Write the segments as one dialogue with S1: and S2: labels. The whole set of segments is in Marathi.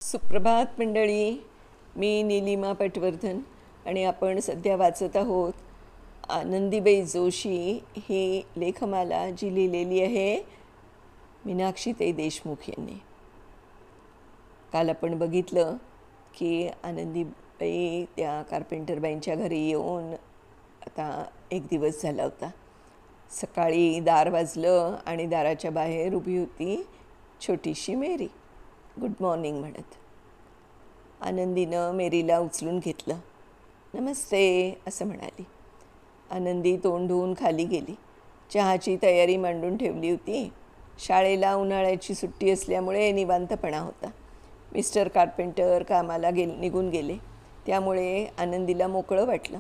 S1: सुप्रभात मंडळी. मी नीलिमा पटवर्धन आणि आपण सध्या वाचत आहोत आनंदीबाई जोशी ही लेखमाला जी लिहिलेली आहे मीनाक्षीताई देशमुख यांनी. काल आपण बघितलं की आनंदीबाई त्या कार्पेंटरबाईंच्या घरी येऊन आता एक दिवस झाला होता. सकाळी दार वाजलं आणि दाराच्या बाहेर उभी होती छोटीशी मेरी गुड मॉर्निंग म्हणत. आनंदीनं मेरीला उचलून घेतलं. नमस्ते असं म्हणाली. आनंदी तोंड धुवून खाली गेली. चहाची तयारी मांडून ठेवली होती. शाळेला उन्हाळ्याची सुट्टी असल्यामुळे निवांतपणा होता. मिस्टर कार्पेंटर कामाला निघून गेले, त्यामुळे आनंदीला मोकळं वाटलं.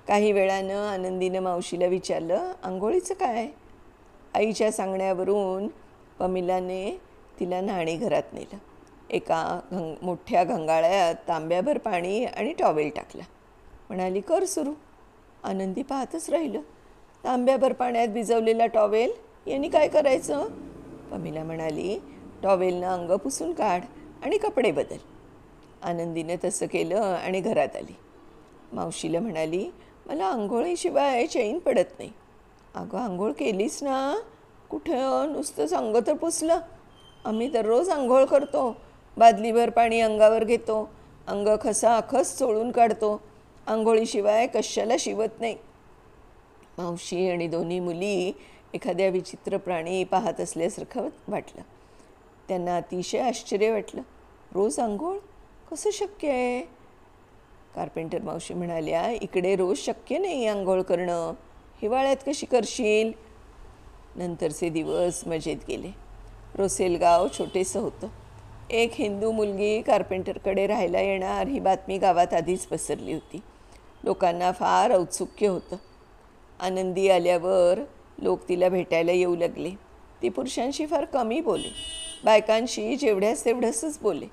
S1: काही वेळानं आनंदीनं मावशीला विचारलं, आंघोळीचं काय? आईच्या सांगण्यावरून पमिलाने तिला न्हाणीघरात नेलं. एका मोठ्या घंगाळ्यात तांब्याभर पाणी आणि टॉवेल टाकला. म्हणाली, कर सुरू. आनंदी पाहतच राहिलं. तांब्याभर पाण्यात भिजवलेला टॉवेल यांनी काय करायचं? पमिला म्हणाली, टॉवेलनं अंग पुसून काढ आणि कपडे बदल. आनंदीनं तसं केलं आणि घरात आली. मावशीला म्हणाली, मला आंघोळीशिवाय चैन पडत नाही. अगं आंघोळ केलीस ना? कुठं नुसतंच अंग तर पुसलं. आम्ही दररोज आंघोळ करतो. बादलीभर पाणी अंगावर घेतो, अंग खसाखस चोळून काढतो. आंघोळीशिवाय कशाला शिवत नाही. मावशी आणि दोन्ही मुली एखाद्या विचित्र प्राणी पाहत असल्यासारखं वाटलं. त्यांना अतिशय आश्चर्य वाटलं. रोज आंघोळ कसं शक्य आहे? कार्पेंटर मावशी म्हणाल्या, इकडे रोज शक्य नाही आंघोळ करणं. हिवाळ्यात कशी करशील? नंतरचे दिवस मजेत गेले. रोसेल गाव छोटेसं होतं. एक हिंदू मुलगी कार्पेंटरकडे राहायला येणार ही बातमी गावात आधीच पसरली होती. लोकांना फार औत्सुक्य होतं. आनंदी आल्यावर लोक तिला भेटायला येऊ लागले. ती पुरुषांशी फार कमी बोले, बायकांशी जेवढ्याच तेवढंच बोले.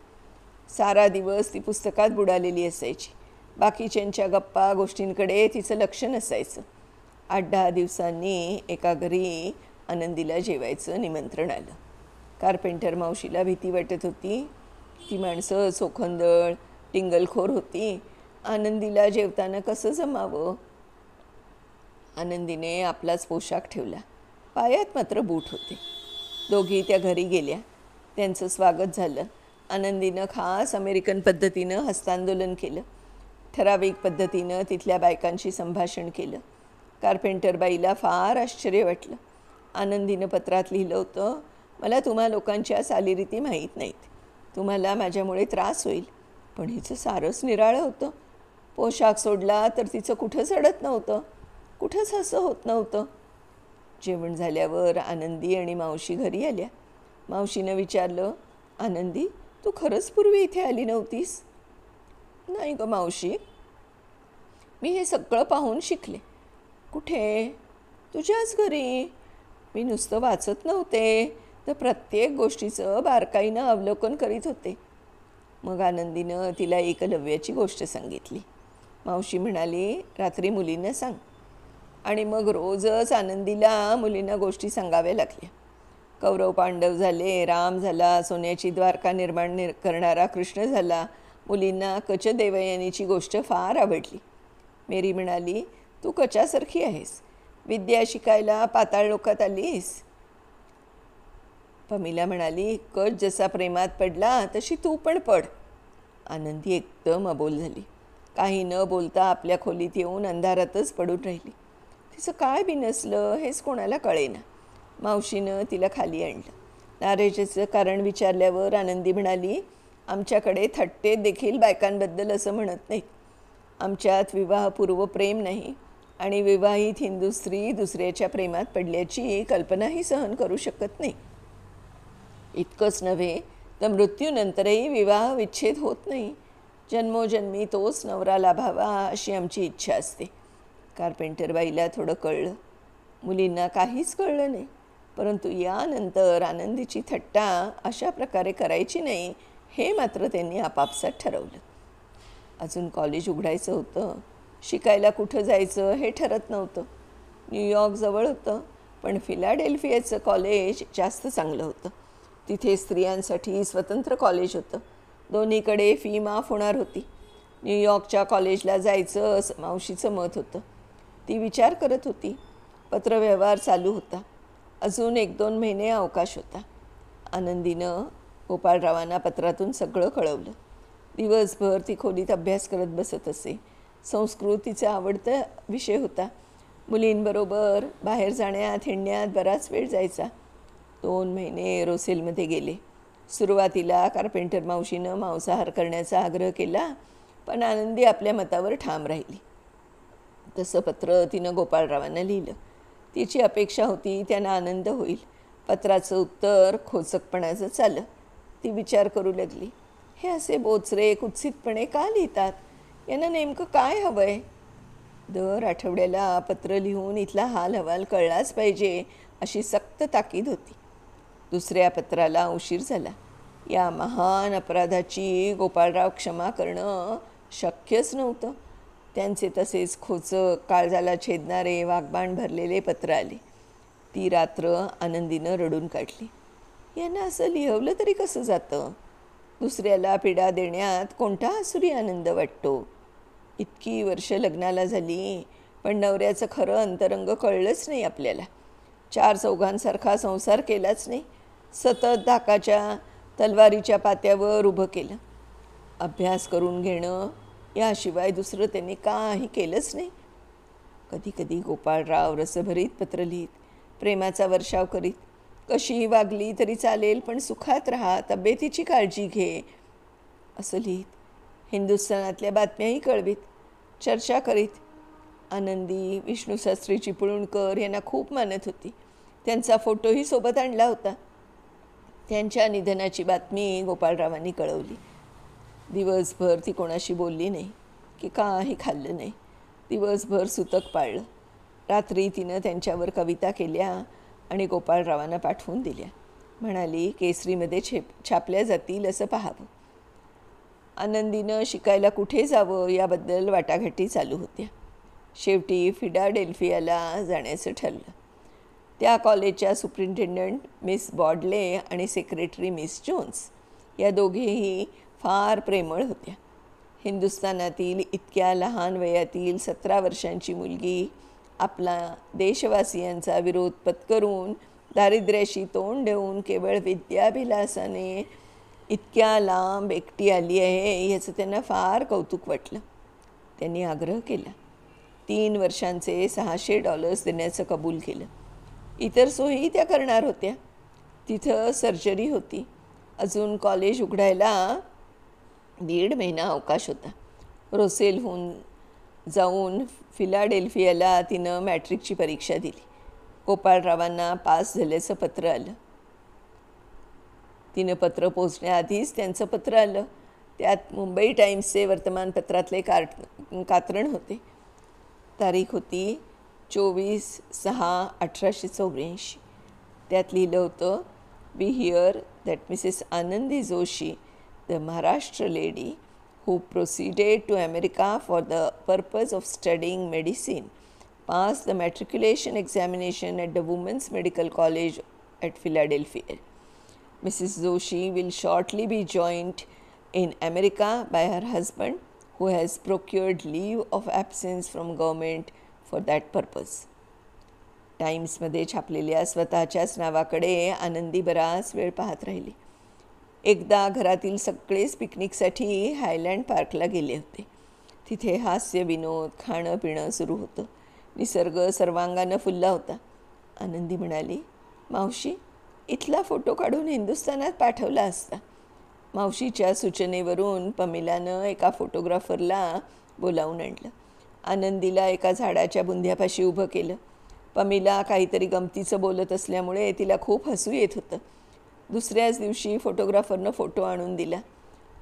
S1: सारा दिवस ती पुस्तकात बुडालेली असायची. बाकीच्यांच्या गप्पा गोष्टींकडे तिचं लक्ष नसायचं. 8-10 दिवसांनी एका घरी आनंदीला जेवायचं निमंत्रण आलं. कार्पेंटर मावशीला भीती वाटत होती. ती माणसं चोखंदळ टिंगलखोर होती. आनंदीला जेवताना कसं जमावं? आनंदीने आपलाच पोशाख ठेवला. पायात मात्र बूट होते. दोघी त्या घरी गेल्या. त्यांचं स्वागत झालं. आनंदीनं खास अमेरिकन पद्धतीनं हस्तांदोलन केलं. ठराविक पद्धतीनं तिथल्या बायकांशी संभाषण केलं. कार्पेंटरबाईला फार आश्चर्य वाटलं. आनंदीनं पत्रात लिहिलं होतं, मला तुम्हा लोकांच्या चालीरीती माहीत नाहीत. तुम्हाला माझ्यामुळे त्रास होईल. पण हिचं सारंच निराळं होतं. पोशाख सोडला तर तिचं कुठंच अडत नव्हतं, कुठंच असं होत नव्हतं. जेवण झाल्यावर आनंदी आणि मावशी घरी आल्या. मावशीनं विचारलं, आनंदी तू खरंच पूर्वी इथे आली नव्हतीस? नाही गं मावशी, मी हे सगळं पाहून शिकले. कुठे? तुझ्याच घरी. मी नुसतं वाचत नव्हते, तर प्रत्येक गोष्टीचं बारकाईनं अवलोकन करीत होते. मग आनंदीनं तिला एकलव्याची गोष्ट सांगितली. मावशी म्हणाली, रात्री मुलींना सांग. आणि मग रोजच आनंदीला मुलींना गोष्टी सांगाव्या लागल्या. कौरव पांडव झाले, राम झाला, सोन्याची द्वारका निर्माण करणारा कृष्ण झाला. मुलींना कचदेवयानीची गोष्ट फार आवडली. मेरी म्हणाली, तू कचासारखी आहेस. विद्या शिकायला पाताळ लोकात आलीस. पमिला म्हणाली, कच जसा प्रेमात पडला तशी तू पण पड. आनंदी एकदम अबोल झाली. काही न बोलता आपल्या खोलीत येऊन अंधारातच पडून राहिली. तिचं काय बिनसलं हेच कोणाला कळेना. मावशीनं तिला खाली आणलं. नाराजीचं कारण विचारल्यावर आनंदी म्हणाली, आमच्याकडे थट्टेत देखील बायकांबद्दल असं म्हणत नाहीत. आमच्यात विवाहपूर्व प्रेम नाही आणि विवाहित हिंदू स्त्री दुसऱ्याच्या प्रेमात पडल्याची कल्पनाही सहन करू शकत नाही. इतकंच नव्हे तर मृत्यूनंतरही विवाह विच्छेद होत नाही. जन्मोजन्मी तोच नवरा लाभावा अशी आमची इच्छा असते. कार्पेंटरबाईला थोडं कळलं. मुलींना काहीच कळलं नाही. परंतु यानंतर आनंदीची थट्टा अशा प्रकारे करायची नाही हे मात्र त्यांनी आपापसात ठरवलं. अजून कॉलेज उघडायचं होतं. शिकायला कुठं जायचं हे ठरत नव्हतं. न्यूयॉर्क जवळ होतं, पण फिलाडेल्फियाचं कॉलेज जास्त चांगलं होतं. तिथे स्त्रियांसाठी स्वतंत्र कॉलेज होतं. दोन्हीकडे फी माफ होणार होती. न्यूयॉर्कच्या कॉलेजला जायचं असं मावशीचं मत होतं. ती विचार करत होती. पत्रव्यवहार चालू होता. अजून 1-2 महिने अवकाश होता. आनंदीनं गोपाळरावांना पत्रातून सगळं कळवलं. दिवसभर ती खोलीत अभ्यास करत बसत असे. संस्कृत तिचा आवडता विषय होता. मुलींबरोबर बाहेर जाण्यात हिंडण्यात बराच वेळ जायचा. 2 महिने रोसेलमध्ये गेले. सुरुवातीला कार्पेंटर मावशीनं मांसाहार करण्याचा आग्रह केला, पण आनंदी आपल्या मतावर ठाम राहिली. तसं पत्र तिनं गोपाळरावांना लिहिलं. तिची अपेक्षा होती त्यांना आनंद होईल. पत्राचं उत्तर खोचकपणाचं आलं. ती विचार करू लागली, हे असे बोचरे कुत्सितपणे का लिहितात? यांना नेमकं काय हवं आहे? दर आठवड्याला पत्र लिहून इथला हाल हवाल कळलाच पाहिजे अशी सक्त ताकीद होती. दुसऱ्या पत्राला उशीर झाला. या महान अपराधाची गोपाळराव क्षमा करणं शक्यच नव्हतं. त्यांचे तसेच खोचक काळजाला छेदणारे वाग्बाण भरलेले पत्र आले. ती रात्र आनंदीनं रडून काढली. यांना असं लिहवलं तरी कसं जातं? दुसऱ्याला पीडा देण्यात कोणता आसुरी आनंद वाटतो? इतकी वर्ष लग्नाला झाली, पण नवऱ्याचं खरं अंतरंग कळलंच नाही आपल्याला. 4 चौघांसारखा संसार केलाच नाही. सतत धाकाच्या तलवारीच्या पात्यावर उभं केलं. अभ्यास करून घेणं याशिवाय दुसरं त्यांनी काही केलंच नाही. कधी कधी गोपाळराव रसभरीत पत्र लिहित, प्रेमाचा वर्षाव करीत. कशीही वागली तरी चालेल, पण सुखात राहा, तब्येतीची काळजी घे असं लिहित. हिंदुस्थानातल्या बातम्याही कळवीत, चर्चा करीत. आनंदी विष्णूशास्त्री चिपळूणकर यांना खूप मानत होती. त्यांचा फोटोही सोबत आणला होता. त्यांच्या निधनाची बातमी गोपाळरावांनी कळवली. दिवसभर ती कोणाशी बोलली नाही की काही खाल्लं नाही. दिवसभर सुतक पाळलं. रात्री तिनं त्यांच्यावर कविता केल्या आणि गोपाळरावांना पाठवून दिल्या. म्हणाली, केसरीमध्ये छापल्या जातील असं पाहावं. आनंदीनं शिकायला कुठे जावं याबद्दल वाटाघाटी चालू होत्या. शेवटी फिलाडेल्फियाला जाण्याचं ठरलं. त्या कॉलेजच्या सुप्रिंटेंडंट मिस बॉडले आणि सेक्रेटरी मिस जोन्स या दोघेही फार प्रेमळ होत्या. हिंदुस्थानातील इतक्या लहान वयातील 17 वर्षांची मुलगी आपला देशवासियांचा विरोध पत्करून दारिद्र्याशी तोंड देऊन केवळ विद्याभिलासाने इतक्या लांब एकटी आली आहे याचं त्यांना फार कौतुक वाटलं. त्यांनी आग्रह केला. 3 वर्षांचे $600 देण्याचं कबूल केलं. इतर सोयी त्या करणार होत्या. तिथं सर्जरी होती. अजून कॉलेज उघडायला 1.5 महिना अवकाश होता. रोसेलहून जाऊन फिलाडेल्फियाला तिनं मॅट्रिकची परीक्षा दिली. गोपाळरावांना पास झाल्याचं पत्र आलं. तिनं पत्र पोचण्याआधीच त्यांचं पत्र आलं. त्यात मुंबई टाइम्सचे वर्तमानपत्रातले कात्रण होते. तारीख होती 24/6/1884. त्यात लिहिलं होतं, वी हिअर दॅट मिसेस आनंदी Joshi, the Maharashtra lady who proceeded to America for the purpose of studying medicine, passed the matriculation examination at the Women's Medical College at Philadelphia. Mrs. Joshi will shortly be joined in America by her husband, who has procured leave of absence from government for that purpose. टाइम्समध्ये छापलेल्या स्वतःच्याच नावाकडे आनंदी बराच वेळ पाहत राहिली. एकदा घरातील सगळेच पिकनिकसाठी हायलँड पार्कला गेले होते. तिथे हास्य विनोद खाणं पिणं सुरू होतं. निसर्ग सर्वांगानं फुलला होता. आनंदी म्हणाली, मावशी, इथला फोटो काढून हिंदुस्थानात पाठवला असता. मावशीच्या सूचनेवरून पमिलानं एका फोटोग्राफरला बोलावून आणलं. आनंदीला एका झाडाच्या बुंध्यापाशी उभं केलं. पमिला काहीतरी गमतीचं बोलत असल्यामुळे तिला खूप हसू येत होतं. दुसऱ्याच दिवशी फोटोग्राफरनं फोटो आणून दिला.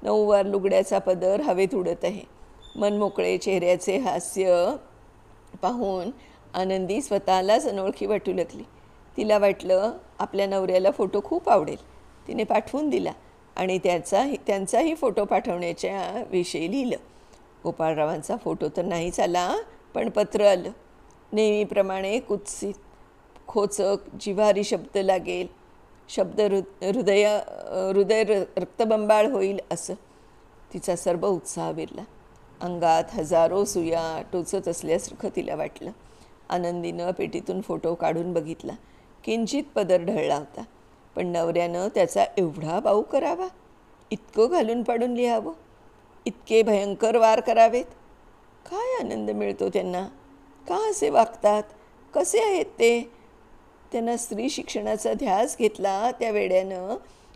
S1: 9वार लुगड्याचा पदर हवेत उडत आहे. मनमोकळे चेहऱ्याचे हास्य पाहून आनंदी स्वतःलाच अनोळखी वाटू लागली. तिला वाटलं आपल्या नवऱ्याला फोटो खूप आवडेल. तिने पाठवून दिला आणि त्यांचाही फोटो पाठवण्याच्या विषयी लिहिलं. गोपाळरावांचा फोटो तर नाहीच आला, पण पत्र आलं. नेहमीप्रमाणे कुत्सित, खोचक, जिव्हारी शब्द लागेल, हृदय रक्तबंबाळ होईल असं. तिचा सर्व उत्साह विरला. अंगात हजारो सुया टोचत असल्यासारखं तिला वाटलं. आनंदीनं पेटीतून फोटो काढून बघितला. किंचित पदर ढळला होता, पण नवऱ्यानं त्याचा एवढा बाऊ करावा, इतकं घालून पाडून लिहावं, इतके भयंकर वार करावेत. काय आनंद मिळतो त्यांना? का असे वागतात? कसे आहेत ते? त्यांना स्त्री शिक्षणाचा ध्यास घेतला त्या वेड्यानं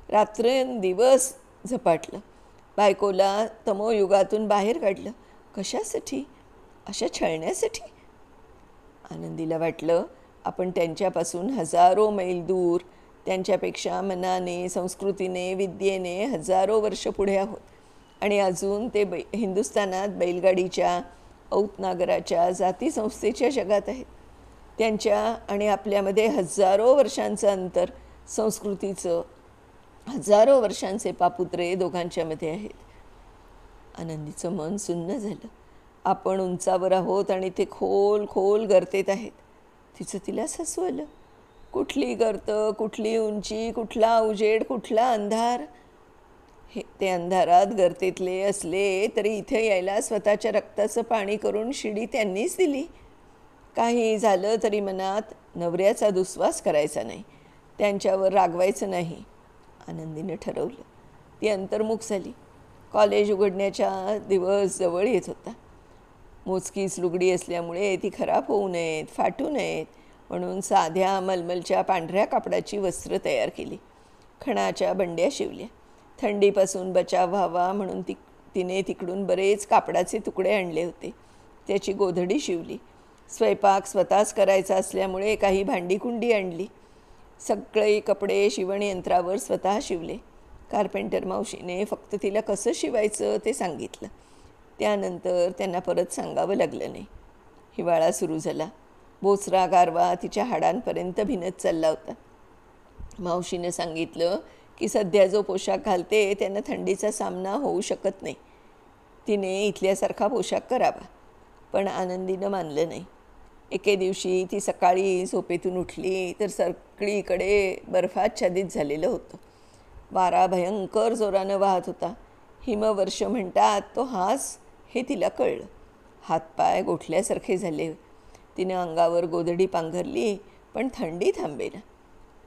S1: रात्रंदिवस झपाटलं. बायकोला तमोयुगातून बाहेर काढलं. कशासाठी? अशा छळण्यासाठी? आनंदीला वाटलं आपण त्यांच्यापासून हजारो मैल दूर, त्यांच्यापेक्षा मनाने, संस्कृतीने, विद्येने हजारो वर्ष पुढे आहोत. आणि अजून ते हिंदुस्थानात बैलगाडीच्या, औतनागराच्या, जातीसंस्थेच्या जगात आहेत. त्यांच्या आणि आपल्यामध्ये हजारो वर्षांचं अंतर, संस्कृतीचं हजारो वर्षांचे पापुत्रे दोघांच्यामध्ये आहेत. आनंदीचं मन सुन्न झालं. आपण उंचावर आहोत आणि ते खोल खोल गर्तेत आहेत. तिचं तिलाच हसू आलं. कुठली गर्त, कुठली उंची, कुठला उजेड, कुठला अंधार. ते अंधारात गर्तेतले असले तरी इथे यायला स्वतःच्या रक्ताचं पाणी करून शिडी त्यांनीच दिली. काही झालं तरी मनात नवऱ्याचा दुस्वास करायचा नाही, त्यांच्यावर रागवायचं नाही. आनंदीनं ठरवलं. ती अंतर्मुख झाली. कॉलेज उघडण्याचा दिवस जवळ येत होता. मोजकीच लुगडी असल्यामुळे ती खराब होऊ नयेत, फाटू नयेत म्हणून साध्या मलमलच्या पांढऱ्या कापडाची वस्त्र तयार केली. खणाच्या बंड्या शिवल्या. थंडीपासून बचाव व्हावा म्हणून तिने तिकडून बरेच कापडाचे तुकडे आणले होते. त्याची गोधडी शिवली. स्वयंपाक स्वतःच करायचा असल्यामुळे काही भांडीकुंडी आणली. सगळे कपडे शिवणयंत्रावर स्वतः शिवले. कार्पेंटर मावशीने फक्त तिला कसं शिवायचं ते सांगितलं. त्यानंतर त्यांना परत सांगावं लागलं नाही. हिवाळा सुरू झाला. बोचरा गारवा तिच्या हाडांपर्यंत भिनत चालला होता. मावशीने सांगितलं की सध्या जो पोशाख घालते त्यांना थंडीचा सामना होऊ शकत नाही. तिने इथल्यासारखा पोशाख करावा. पण आनंदीनं मानलं नाही. एके दिवशी ती सकाळी झोपेतून उठली तर सगळीकडे बर्फाच्छादित झालेलं होतं. वारा भयंकर जोरानं वाहत होता. हिमवर्ष म्हणतात तो हाच हे तिला कळलं. हातपाय गोठल्यासारखे झाले. तिने अंगावर गोधडी पांघरली, पण थंडी थांबेना.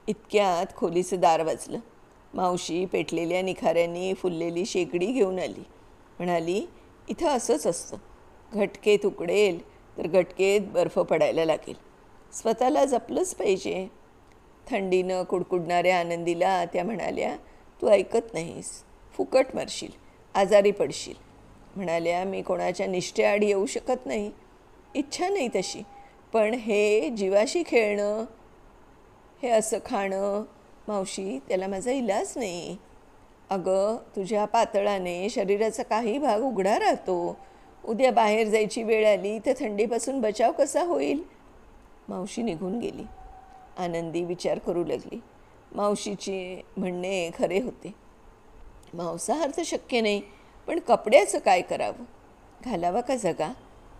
S1: इतक्यात खोलीचं दार वाजलं. मावशी पेटलेल्या निखाऱ्यांनी फुललेली शेगडी घेऊन आली. म्हणाली, इथं असंच असतं. घटकेत उकडेल तर घटकेत बर्फ पडायला लागेल. स्वतःला जपलंच पाहिजे. थंडीनं कुडकुडणाऱ्या आनंदीला त्या म्हणाल्या, तू ऐकत नाहीस, फुकट मरशील, आजारी पडशील. म्हणाल्या, मी कोणाच्या निष्ठेआड येऊ शकत नाही, इच्छा नाही तशी, पण हे जीवाशी खेळणं, हे असं खाणं, मावशी त्याला माझा इलाज नाही. अगं तुझ्या पातळाने शरीराचा काही भाग उघडा राहतो. उद्या बाहेर जायची वेळ आली तर थंडीपासून बचाव कसा होईल? मावशी निघून गेली. आनंदी विचार करू लागली. मावशीचे म्हणणे खरे होते. मांसाहार तर शक्य नाही, पण कपड्याचं काय करावं? घालावा का जगा?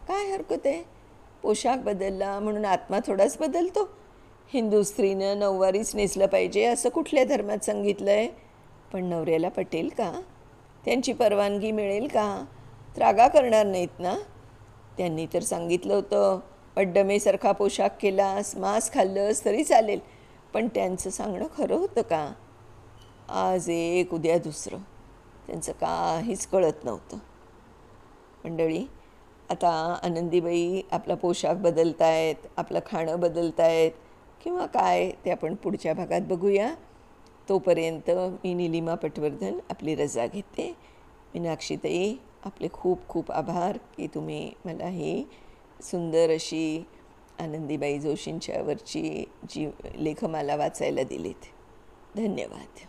S1: काय हरकत आहे? पोशाख बदलला म्हणून आत्मा थोडाच बदलतो. हिंदू स्त्रीनं नऊवारीच नेसलं पाहिजे असं कुठल्या धर्मात सांगितलं आहे? पण नवऱ्याला पटेल का? त्यांची परवानगी मिळेल का? त्रागा करणार नाहीत ना? त्यांनी तर सांगितलं होतं, अड्डमेसारखा पोशाख केलास, मांस खाल्लंस तरी चालेल. पण त्यांचं सांगणं खरं होतं का? आज एक उद्या दुसरं. त्यांचं काहीच कळत नव्हतं. मंडळी, आता आनंदीबाई आपला पोशाख बदलतायत, आपलं खाणं बदलतायत किंवा काय ते आपण पुढच्या भागात बघूया. तोपर्यंत मी निलिमा पटवर्धन आपली रजा घेते. मीनाक्षीताई, आपले खूप खूप आभार की तुम्ही मला ही सुंदर अशी आनंदीबाई जोशींच्यावरची जी लेखमाला वाचायला दिलीत. धन्यवाद.